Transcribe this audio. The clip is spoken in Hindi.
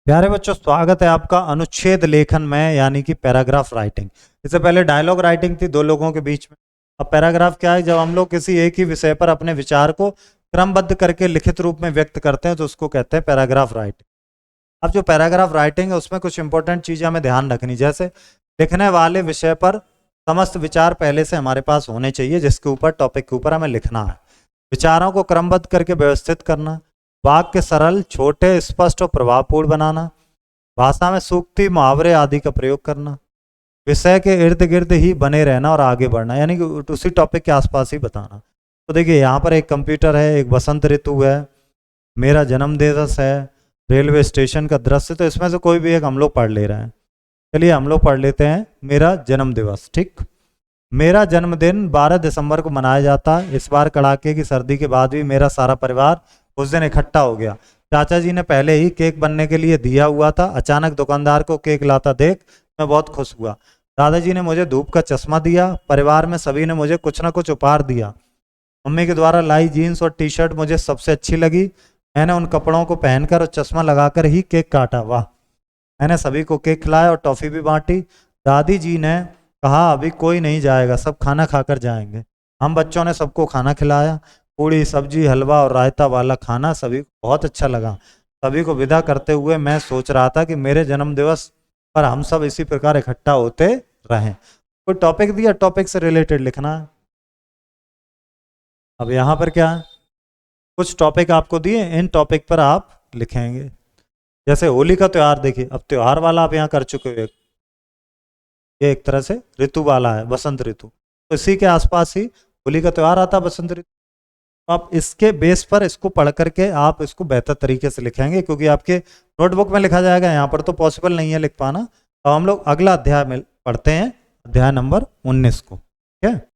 प्यारे बच्चों, स्वागत है आपका अनुच्छेद लेखन में, यानी कि पैराग्राफ राइटिंग। इससे पहले डायलॉग राइटिंग थी दो लोगों के बीच में। अब पैराग्राफ क्या है? जब हम लोग किसी एक ही विषय पर अपने विचार को क्रमबद्ध करके लिखित रूप में व्यक्त करते हैं तो उसको कहते हैं पैराग्राफ राइटिंग। अब जो पैराग्राफ राइटिंग है उसमें कुछ इंपॉर्टेंट चीजें हमें ध्यान रखनी, जैसे लिखने वाले विषय पर समस्त विचार पहले से हमारे पास होने चाहिए, जिसके ऊपर टॉपिक के ऊपर हमें लिखना है। विचारों को क्रमबद्ध करके व्यवस्थित करना, वाक्य सरल, छोटे, स्पष्ट और प्रभावपूर्ण बनाना, भाषा में सूक्ति, मुहावरे आदि का प्रयोग करना, विषय के इर्द गिर्द ही बने रहना और आगे बढ़ना, यानी कि उसी टॉपिक के आसपास ही बताना। तो देखिए, यहाँ पर एक कंप्यूटर है, एक बसंत ऋतु है, मेरा जन्म दिवस है, रेलवे स्टेशन का दृश्य। तो इसमें से कोई भी एक हम लोग पढ़ ले रहे हैं। चलिए हम लोग पढ़ लेते हैं मेरा जन्म दिवस। ठीक, मेरा जन्मदिन 12 दिसंबर को मनाया जाता है। इस बार कड़ाके की सर्दी के बाद भी मेरा सारा परिवार उस दिन इकट्ठा हो गया। चाचा जी ने पहले ही केक बनने के लिए दिया हुआ था। अचानक दुकानदार को केक लाता देख मैं बहुत खुश हुआ। दादाजी ने मुझे धूप का चश्मा दिया। परिवार में सभी ने मुझे कुछ ना कुछ उपहार दिया। मम्मी के द्वारा लाई जीन्स और टी शर्ट मुझे सबसे अच्छी लगी। मैंने उन कपड़ों को पहनकर और चश्मा लगाकर ही केक काटा। वाह! मैंने सभी को केक खिलाया और टॉफी भी बांटी। दादी जी ने कहा, अभी कोई नहीं जाएगा, सब खाना खाकर जाएंगे। हम बच्चों ने सबको खाना खिलाया। पूड़ी, सब्जी, हलवा और रायता वाला खाना सभी को बहुत अच्छा लगा। सभी को विदा करते हुए मैं सोच रहा था कि मेरे जन्म दिवस पर हम सब इसी प्रकार इकट्ठा होते रहें। कोई टॉपिक दिया, टॉपिक से रिलेटेड लिखना है। अब यहाँ पर क्या है, कुछ टॉपिक आपको दिए, इन टॉपिक पर आप लिखेंगे। जैसे होली का त्यौहार, देखिए अब त्यौहार वाला आप यहाँ कर चुके हो। ये एक तरह से ऋतु वाला है, बसंत ऋतु। तो इसी के आसपास ही होली का त्यौहार आता है, बसंत ऋतु। तो आप इसके बेस पर इसको पढ़ करके आप इसको बेहतर तरीके से लिखेंगे, क्योंकि आपके नोटबुक में लिखा जाएगा, यहाँ पर तो पॉसिबल नहीं है लिख पाना। तो हम लोग अगला अध्याय में पढ़ते हैं, अध्याय नंबर 19 को। ठीक है।